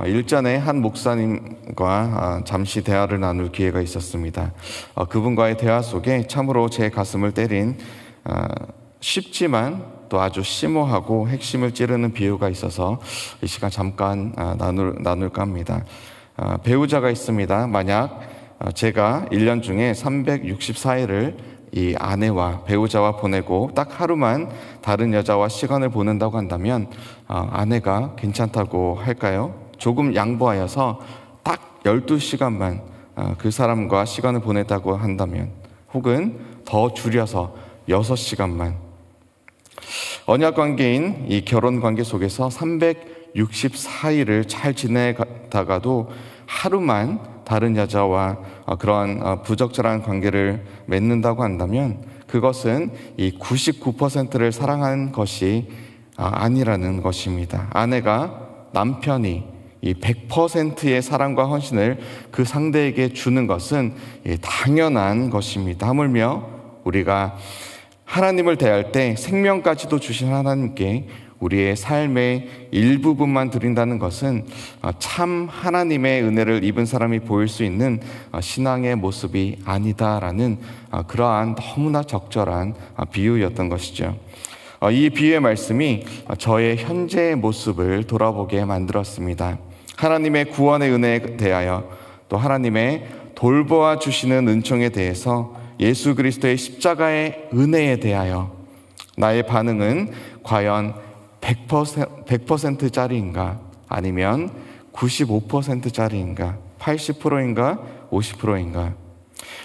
일전에 한 목사님과 잠시 대화를 나눌 기회가 있었습니다. 그분과의 대화 속에 참으로 제 가슴을 때린 쉽지만 또 아주 심오하고 핵심을 찌르는 비유가 있어서 이 시간 잠깐 나눌까 합니다. 배우자가 있습니다. 만약 제가 1년 중에 364일을 이 아내와 배우자와 보내고 딱 하루만 다른 여자와 시간을 보낸다고 한다면 아내가 괜찮다고 할까요? 조금 양보하여서 딱 12시간만 그 사람과 시간을 보냈다고 한다면, 혹은 더 줄여서 6시간만. 언약 관계인 이 결혼 관계 속에서 364일을 잘 지내다가도 하루만 다른 여자와 그러한 부적절한 관계를 맺는다고 한다면, 그것은 이 99%를 사랑한 것이 아니라는 것입니다. 아내가, 남편이 이 100%의 사랑과 헌신을 그 상대에게 주는 것은 당연한 것입니다. 하물며 우리가 하나님을 대할 때 생명까지도 주신 하나님께 우리의 삶의 일부분만 드린다는 것은 참 하나님의 은혜를 입은 사람이 보일 수 있는 신앙의 모습이 아니다라는 그러한 너무나 적절한 비유였던 것이죠. 이 비유의 말씀이 저의 현재의 모습을 돌아보게 만들었습니다. 하나님의 구원의 은혜에 대하여, 또 하나님의 돌보아 주시는 은총에 대해서, 예수 그리스도의 십자가의 은혜에 대하여 나의 반응은 과연 100%짜리인가 아니면 95%짜리인가 80%인가 50%인가.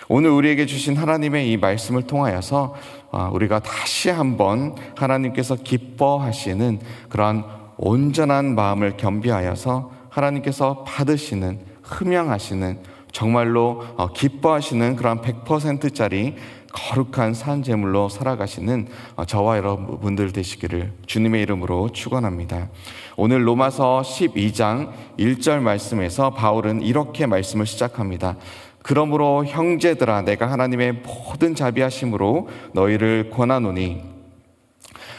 오늘 우리에게 주신 하나님의 이 말씀을 통하여서 우리가 다시 한번 하나님께서 기뻐하시는 그러한 온전한 마음을 겸비하여서 하나님께서 받으시는, 흠양하시는, 정말로 기뻐하시는 그러한 100%짜리 거룩한 산제물로 살아가시는 저와 여러분들 되시기를 주님의 이름으로 축원합니다. 오늘 로마서 12장 1절 말씀에서 바울은 이렇게 말씀을 시작합니다. 그러므로 형제들아, 내가 하나님의 모든 자비하심으로 너희를 권하노니.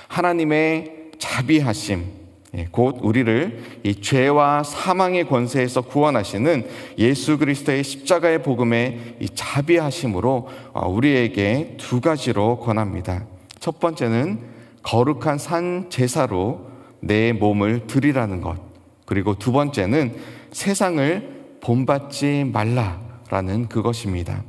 하나님의 자비하심, 곧 우리를 이 죄와 사망의 권세에서 구원하시는 예수 그리스도의 십자가의 복음의 이 자비하심으로 우리에게 두 가지로 권합니다. 첫 번째는 거룩한 산 제사로 내 몸을 드리라는 것, 그리고 두 번째는 세상을 본받지 말라라는 그것입니다.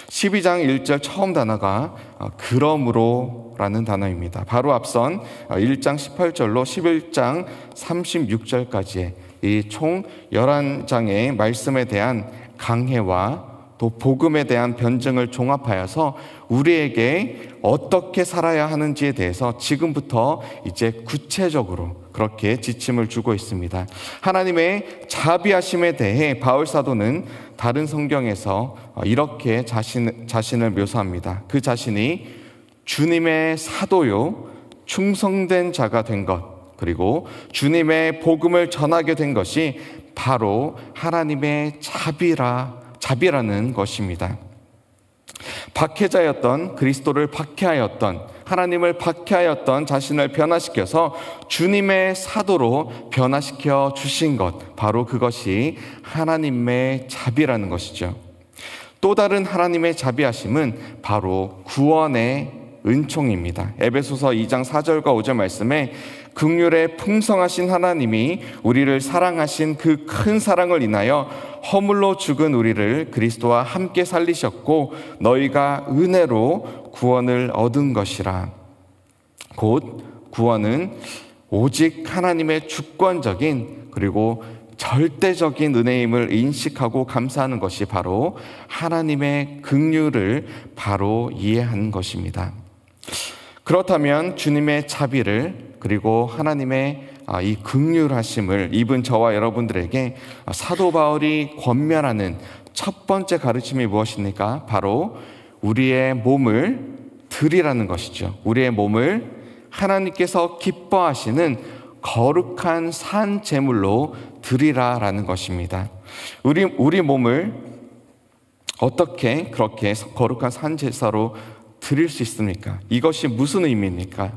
12장 1절 처음 단어가 그러므로 라는 단어입니다. 바로 앞선 1장 18절로 11장 36절까지의 이 총 11장의 말씀에 대한 강해와 또 복음에 대한 변증을 종합하여서 우리에게 어떻게 살아야 하는지에 대해서 지금부터 이제 구체적으로 그렇게 지침을 주고 있습니다. 하나님의 자비하심에 대해 바울 사도는 다른 성경에서 이렇게 자신을 묘사합니다. 그 자신이 주님의 사도요 충성된 자가 된 것, 그리고 주님의 복음을 전하게 된 것이 바로 하나님의 자비라는 것입니다. 박해자였던, 그리스도를 박해하였던, 하나님을 박해하였던 자신을 변화시켜서 주님의 사도로 변화시켜 주신 것, 바로 그것이 하나님의 자비라는 것이죠. 또 다른 하나님의 자비하심은 바로 구원의 은총입니다. 에베소서 2장 4절과 5절 말씀에 긍휼에 풍성하신 하나님이 우리를 사랑하신 그 큰 사랑을 인하여 허물로 죽은 우리를 그리스도와 함께 살리셨고 너희가 은혜로 구원을 얻은 것이라. 곧 구원은 오직 하나님의 주권적인 그리고 절대적인 은혜임을 인식하고 감사하는 것이 바로 하나님의 긍휼을 바로 이해하는 것입니다. 그렇다면 주님의 자비를, 그리고 하나님의 이 긍휼하심을 입은 저와 여러분들에게 사도 바울이 권면하는 첫 번째 가르침이 무엇입니까? 바로 우리의 몸을 드리라는 것이죠. 우리의 몸을 하나님께서 기뻐하시는 거룩한 산 제물로 드리라라는 것입니다. 우리 몸을 어떻게 그렇게 거룩한 산 제사로 드릴 수 있습니까? 이것이 무슨 의미입니까?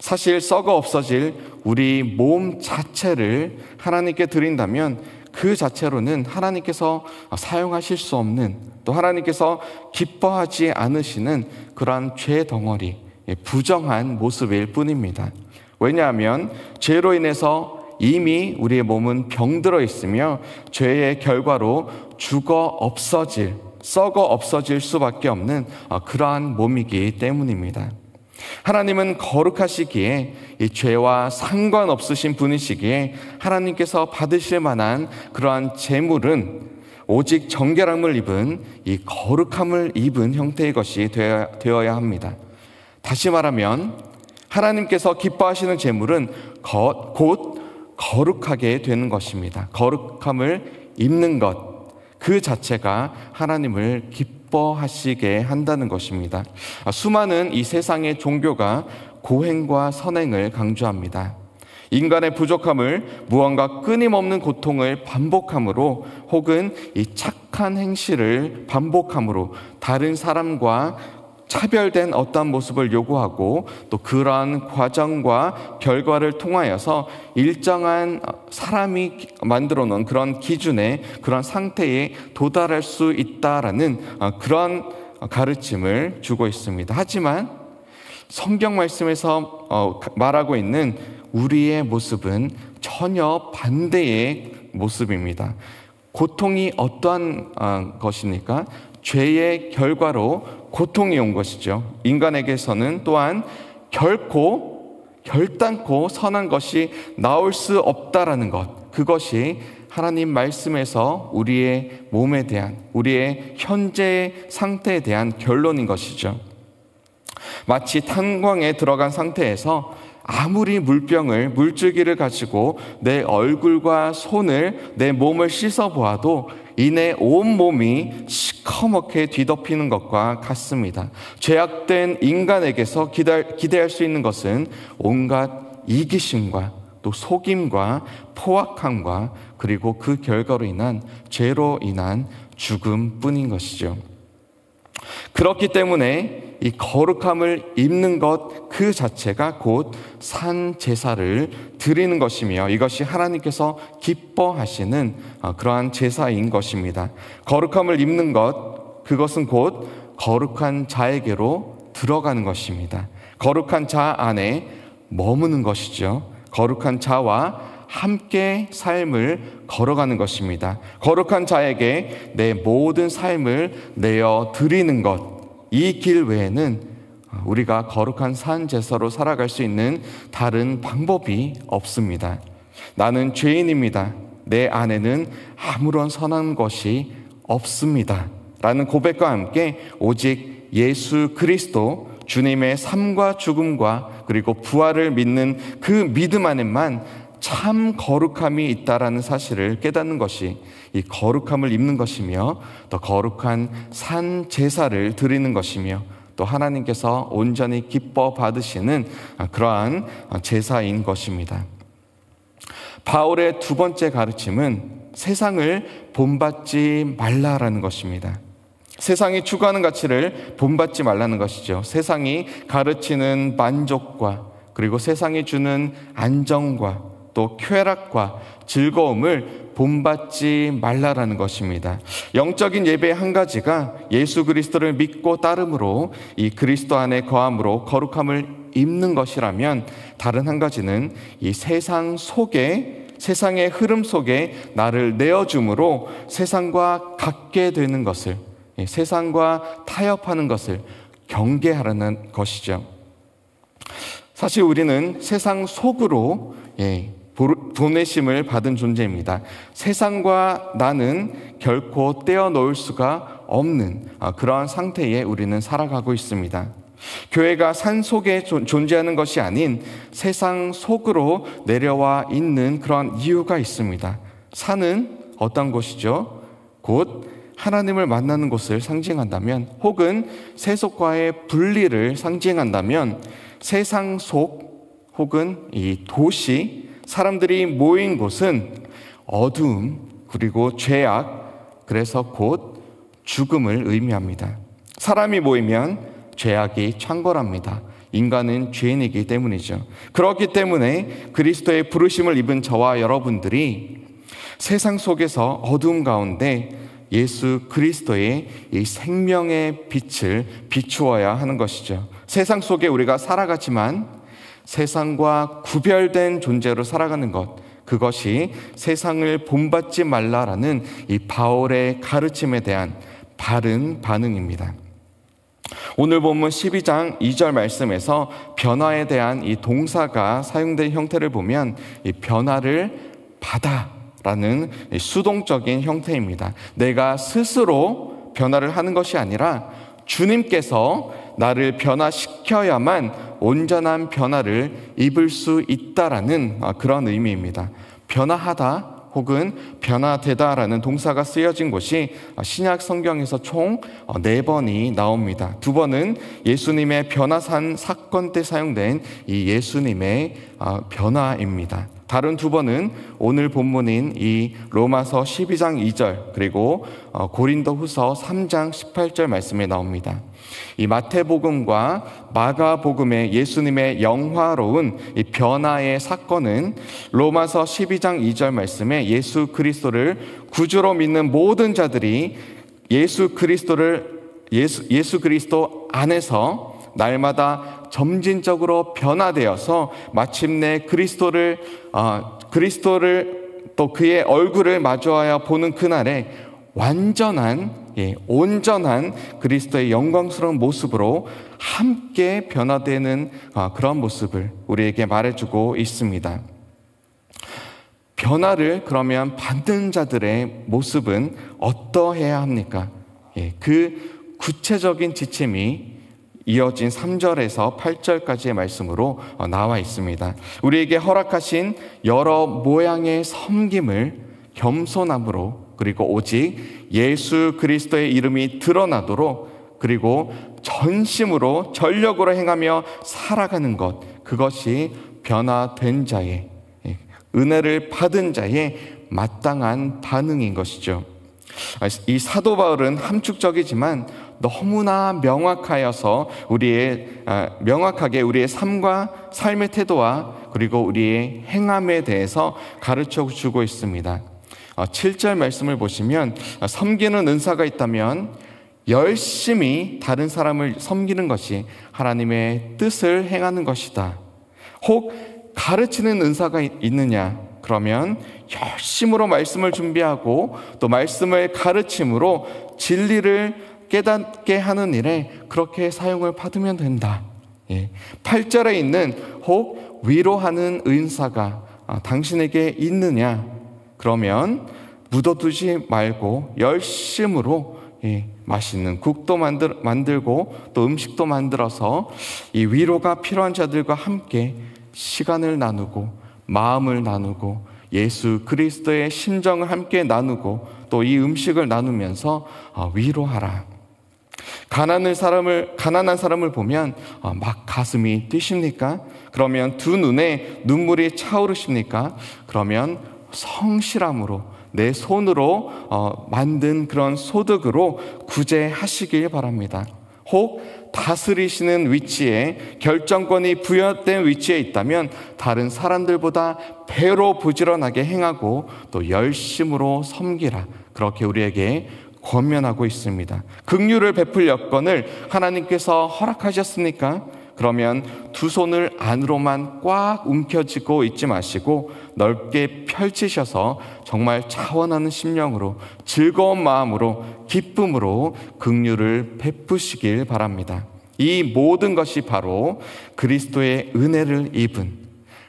사실 썩어 없어질 우리 몸 자체를 하나님께 드린다면 그 자체로는 하나님께서 사용하실 수 없는, 또 하나님께서 기뻐하지 않으시는 그러한 죄 덩어리, 부정한 모습일 뿐입니다. 왜냐하면 죄로 인해서 이미 우리의 몸은 병들어 있으며 죄의 결과로 썩어 없어질 수밖에 없는 그러한 몸이기 때문입니다. 하나님은 거룩하시기에 이 죄와 상관없으신 분이시기에 하나님께서 받으실 만한 그러한 제물은 오직 정결함을 입은, 이 거룩함을 입은 형태의 것이 되어야 합니다. 다시 말하면 하나님께서 기뻐하시는 제물은 곧 거룩하게 되는 것입니다. 거룩함을 입는 것, 그 자체가 하나님을 기뻐하시게 한다는 것입니다. 수많은 이 세상의 종교가 고행과 선행을 강조합니다. 인간의 부족함을, 무언가 끊임없는 고통을 반복함으로, 혹은 이 착한 행실을 반복함으로 다른 사람과 차별된 어떤 모습을 요구하고, 또 그러한 과정과 결과를 통하여서 일정한 사람이 만들어 놓은 그런 기준의 그런 상태에 도달할 수 있다라는 그런 가르침을 주고 있습니다. 하지만 성경 말씀에서 말하고 있는 우리의 모습은 전혀 반대의 모습입니다. 고통이 어떠한 것입니까? 죄의 결과로 고통이 온 것이죠. 인간에게서는 또한 결단코 선한 것이 나올 수 없다라는 것, 그것이 하나님 말씀에서 우리의 몸에 대한, 우리의 현재의 상태에 대한 결론인 것이죠. 마치 탄광에 들어간 상태에서 아무리 물줄기를 가지고 내 얼굴과 손을, 내 몸을 씻어보아도 이내 온몸이 시커멓게 뒤덮이는 것과 같습니다. 죄악된 인간에게서 기대할 수 있는 것은 온갖 이기심과 또 속임과 포악함과, 그리고 그 결과로 인한 죄로 인한 죽음뿐인 것이죠. 그렇기 때문에 이 거룩함을 입는 것 그 자체가 곧 산 제사를 드리는 것이며, 이것이 하나님께서 기뻐하시는 그러한 제사인 것입니다. 거룩함을 입는 것, 그것은 곧 거룩한 자에게로 들어가는 것입니다. 거룩한 자 안에 머무는 것이죠. 거룩한 자와 함께 삶을 걸어가는 것입니다. 거룩한 자에게 내 모든 삶을 내어 드리는 것, 이 길 외에는 우리가 거룩한 산 제사로 살아갈 수 있는 다른 방법이 없습니다. 나는 죄인입니다. 내 안에는 아무런 선한 것이 없습니다. 라는 고백과 함께 오직 예수 그리스도, 주님의 삶과 죽음과 그리고 부활을 믿는 그 믿음 안에만 참 거룩함이 있다라는 사실을 깨닫는 것이 이 거룩함을 입는 것이며, 또 거룩한 산 제사를 드리는 것이며, 또 하나님께서 온전히 기뻐 받으시는 그러한 제사인 것입니다. 바울의 두 번째 가르침은 세상을 본받지 말라라는 것입니다. 세상이 추구하는 가치를 본받지 말라는 것이죠. 세상이 가르치는 만족과, 그리고 세상이 주는 안정과 또 쾌락과 즐거움을 본받지 말라라는 것입니다. 영적인 예배의 한 가지가 예수 그리스도를 믿고 따름으로, 이 그리스도 안에 거함으로 거룩함을 입는 것이라면, 다른 한 가지는 이 세상 속에, 세상의 흐름 속에 나를 내어줌으로 세상과 같게 되는 것을, 세상과 타협하는 것을 경계하라는 것이죠. 사실 우리는 세상 속으로 보내심을 받은 존재입니다. 세상과 나는 결코 떼어놓을 수가 없는 그러한 상태에 우리는 살아가고 있습니다. 교회가 산 속에 존재하는 것이 아닌 세상 속으로 내려와 있는 그런 이유가 있습니다. 산은 어떤 곳이죠? 곧 하나님을 만나는 곳을 상징한다면, 혹은 세속과의 분리를 상징한다면, 세상 속 혹은 이 도시, 사람들이 모인 곳은 어두움, 그리고 죄악, 그래서 곧 죽음을 의미합니다. 사람이 모이면 죄악이 창궐합니다. 인간은 죄인이기 때문이죠. 그렇기 때문에 그리스도의 부르심을 입은 저와 여러분들이 세상 속에서 어두움 가운데 예수 그리스도의 이 생명의 빛을 비추어야 하는 것이죠. 세상 속에 우리가 살아가지만 세상과 구별된 존재로 살아가는 것, 그것이 세상을 본받지 말라라는 이 바울의 가르침에 대한 바른 반응입니다. 오늘 본문 12장 2절 말씀에서 변화에 대한 이 동사가 사용된 형태를 보면 이 변화를 받아라는 수동적인 형태입니다. 내가 스스로 변화를 하는 것이 아니라 주님께서 나를 변화시켜야만 온전한 변화를 입을 수 있다라는 그런 의미입니다. 변화하다 혹은 변화되다라는 동사가 쓰여진 곳이 신약 성경에서 총 4번이 나옵니다. 2번은 예수님의 변화산 사건 때 사용된 이 예수님의 변화입니다. 다른 2번은 오늘 본문인 이 로마서 12장 2절 그리고 고린도후서 3장 18절 말씀에 나옵니다. 이 마태복음과 마가복음의 예수님의 영화로운 이 변화의 사건은 로마서 12장 2절 말씀에 예수 그리스도를 구주로 믿는 모든 자들이 예수 그리스도 안에서 날마다 점진적으로 변화되어서 마침내 그리스도를 또 그의 얼굴을 마주하여 보는 그날에 온전한 그리스도의 영광스러운 모습으로 함께 변화되는 그런 모습을 우리에게 말해주고 있습니다. 변화를 그러면 받는 자들의 모습은 어떠해야 합니까? 그 구체적인 지침이 이어진 3절에서 8절까지의 말씀으로 나와 있습니다. 우리에게 허락하신 여러 모양의 섬김을 겸손함으로 그리고 오직 예수 그리스도의 이름이 드러나도록 그리고 전심으로 전력으로 행하며 살아가는 것, 그것이 변화된 자의, 은혜를 받은 자의 마땅한 반응인 것이죠. 이 사도 바울은 함축적이지만 너무나 명확하여서 명확하게 우리의 삶의 태도와 그리고 우리의 행함에 대해서 가르쳐 주고 있습니다. 7절 말씀을 보시면 섬기는 은사가 있다면 열심히 다른 사람을 섬기는 것이 하나님의 뜻을 행하는 것이다. 혹 가르치는 은사가 있느냐? 그러면 열심으로 말씀을 준비하고 또 말씀을 가르침으로 진리를 깨닫게 하는 일에 그렇게 사용을 받으면 된다. 8절에 있는 혹 위로하는 은사가 당신에게 있느냐? 그러면 묻어두지 말고 열심으로 맛있는 국도 만들고 또 음식도 만들어서 이 위로가 필요한 자들과 함께 시간을 나누고 마음을 나누고 예수 그리스도의 심정을 함께 나누고 또 이 음식을 나누면서 위로하라. 가난한 사람을 보면 막 가슴이 뛰십니까? 그러면 두 눈에 눈물이 차오르십니까? 그러면 성실함으로 내 손으로 만든 그런 소득으로 구제하시길 바랍니다. 혹 다스리시는 위치에 결정권이 부여된 위치에 있다면 다른 사람들보다 배로 부지런하게 행하고 또 열심으로 섬기라. 그렇게 우리에게 권면하고 있습니다. 긍휼을 베풀 여건을 하나님께서 허락하셨습니까? 그러면 두 손을 안으로만 꽉 움켜쥐고 있지 마시고 넓게 펼치셔서 정말 차원하는 심령으로 즐거운 마음으로 기쁨으로 긍휼을 베푸시길 바랍니다. 이 모든 것이 바로 그리스도의 은혜를 입은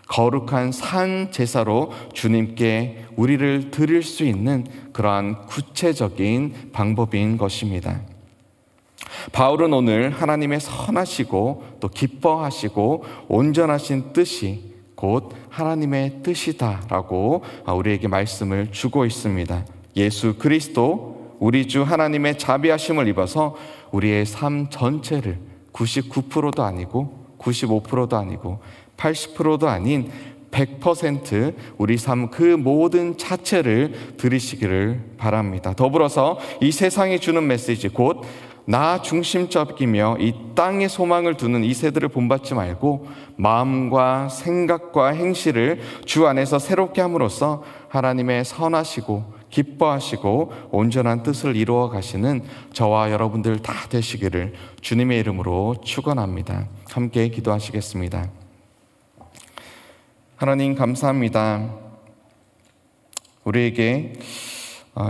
거룩한 산 제사로 주님께 우리를 드릴 수 있는 그러한 구체적인 방법인 것입니다. 바울은 오늘 하나님의 선하시고 또 기뻐하시고 온전하신 뜻이 곧 하나님의 뜻이다라고 우리에게 말씀을 주고 있습니다. 예수 그리스도 우리 주 하나님의 자비하심을 입어서 우리의 삶 전체를 99%도 아니고 95%도 아니고 80%도 아닌 100% 우리 삶 그 모든 자체를 들으시기를 바랍니다. 더불어서 이 세상이 주는 메시지 곧 나 중심적이며 이 땅에 소망을 두는 이 세대를 본받지 말고 마음과 생각과 행실을 주 안에서 새롭게 함으로써 하나님의 선하시고 기뻐하시고 온전한 뜻을 이루어 가시는 저와 여러분들 다 되시기를 주님의 이름으로 축원합니다. 함께 기도하시겠습니다. 하나님 감사합니다. 우리에게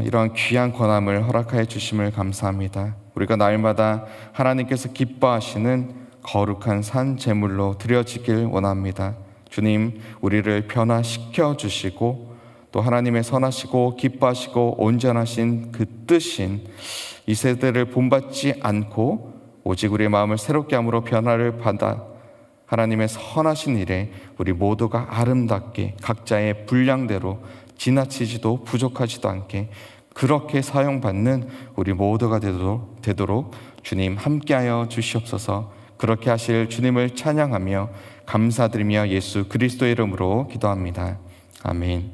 이러한 귀한 권함을 허락하여 주심을 감사합니다. 우리가 날마다 하나님께서 기뻐하시는 거룩한 산 제물로 드려지길 원합니다. 주님, 우리를 변화시켜 주시고 또 하나님의 선하시고 기뻐하시고 온전하신 그 뜻인 이 세대를 본받지 않고 오직 우리의 마음을 새롭게 함으로 변화를 받아 하나님의 선하신 일에 우리 모두가 아름답게 각자의 분량대로 지나치지도 부족하지도 않게 그렇게 사용받는 우리 모두가 되도록 주님 함께하여 주시옵소서. 그렇게 하실 주님을 찬양하며 감사드리며 예수 그리스도의 이름으로 기도합니다. 아멘.